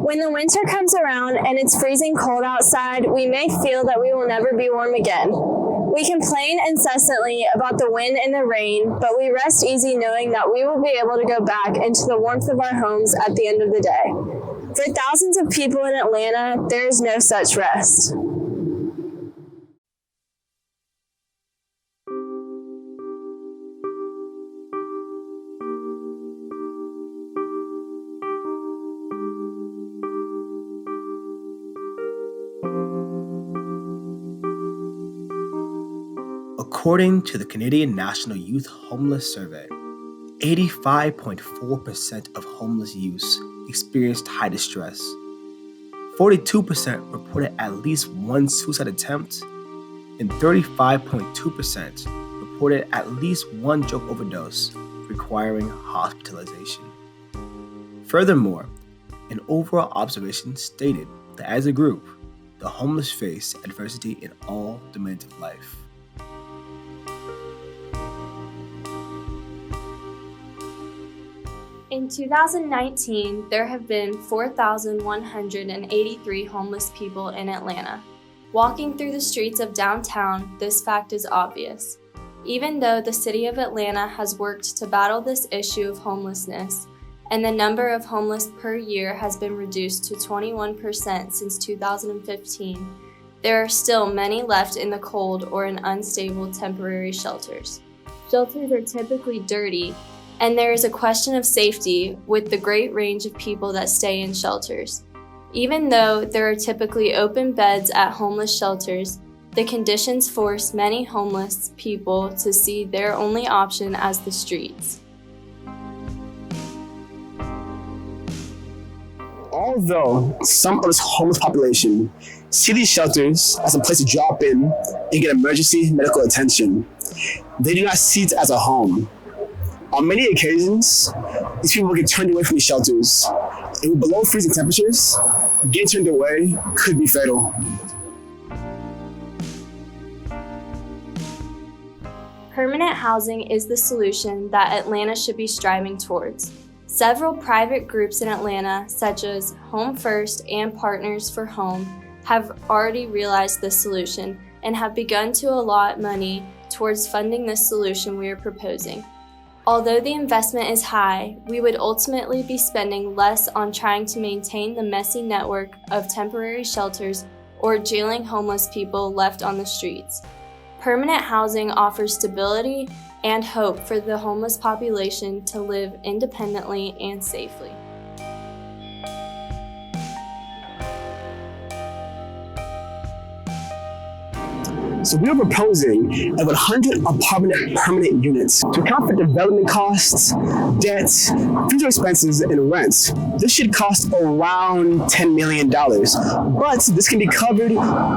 When the winter comes around and it's freezing cold outside, we may feel that we will never be warm again. We complain incessantly about the wind and the rain, but we rest easy knowing that we will be able to go back into the warmth of our homes at the end of the day. For thousands of people in Atlanta, there is no such rest. According to the Canadian National Youth Homeless Survey, 85.4% of homeless youths experienced high distress. 42% reported at least one suicide attempt, and 35.2% reported at least one drug overdose requiring hospitalization. Furthermore, an overall observation stated that as a group, the homeless face adversity in all domains of life. In 2019, there have been 4,183 homeless people in Atlanta. Walking through the streets of downtown, this fact is obvious. Even though the city of Atlanta has worked to battle this issue of homelessness, and the number of homeless per year has been reduced to 21% since 2015, there are still many left in the cold or in unstable temporary shelters. Shelters are typically dirty, and there is a question of safety with the great range of people that stay in shelters. Even though there are typically open beds at homeless shelters, the conditions force many homeless people to see their only option as the streets. Although some of this homeless population see these shelters as a place to drop in and get emergency medical attention, they do not see it as a home. On many occasions, these people get turned away from these shelters, and with below freezing temperatures, getting turned away could be fatal. Permanent housing is the solution that Atlanta should be striving towards. Several private groups in Atlanta, such as Home First and Partners for Home, have already realized this solution and have begun to allot money towards funding this solution we are proposing. Although the investment is high, we would ultimately be spending less on trying to maintain the messy network of temporary shelters or jailing homeless people left on the streets. Permanent housing offers stability and hope for the homeless population to live independently and safely. So we are proposing 100 apartment permanent units to account for development costs, debts, future expenses, and rents. This should cost around $10 million, but this can be covered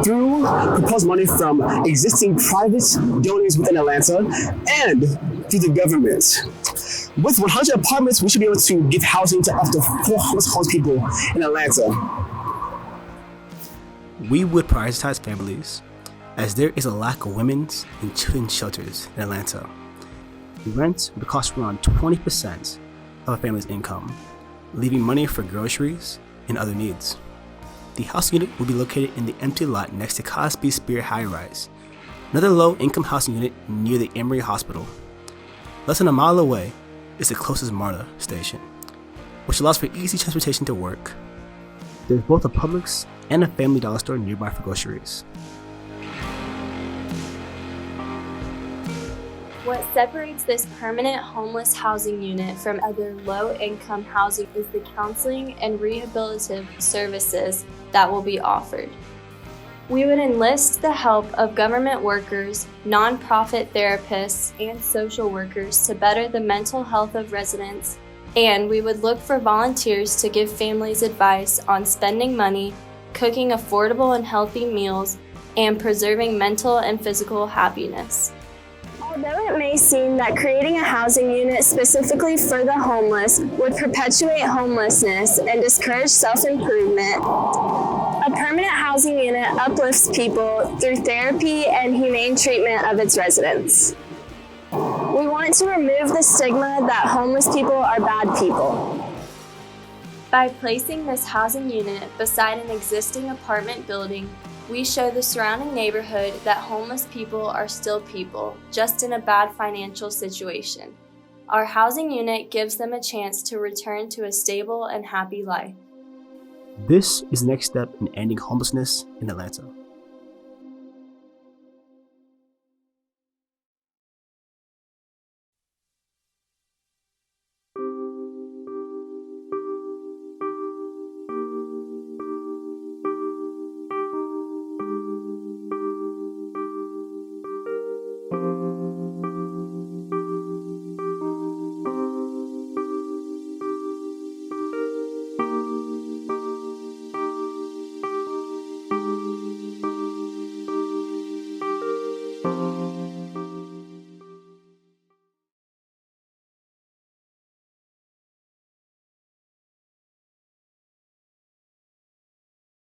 through proposed money from existing private donors within Atlanta and through the government. With 100 apartments, we should be able to give housing to up to 400 homeless people in Atlanta. We would prioritize families, as there is a lack of women's and children's shelters in Atlanta. Rent would cost around 20% of a family's income, leaving money for groceries and other needs. The housing unit will be located in the empty lot next to Cosby Spirit High Rise, another low-income housing unit near the Emory Hospital. Less than a mile away is the closest MARTA station, which allows for easy transportation to work. There's both a Publix and a Family Dollar store nearby for groceries. What separates this permanent homeless housing unit from other low-income housing is the counseling and rehabilitative services that will be offered. We would enlist the help of government workers, nonprofit therapists, and social workers to better the mental health of residents, and we would look for volunteers to give families advice on spending money, cooking affordable and healthy meals, and preserving mental and physical happiness. Although it may seem that creating a housing unit specifically for the homeless would perpetuate homelessness and discourage self-improvement, a permanent housing unit uplifts people through therapy and humane treatment of its residents. We want to remove the stigma that homeless people are bad people. By placing this housing unit beside an existing apartment building, we show the surrounding neighborhood that homeless people are still people, just in a bad financial situation. Our housing unit gives them a chance to return to a stable and happy life. This is the next step in ending homelessness in Atlanta.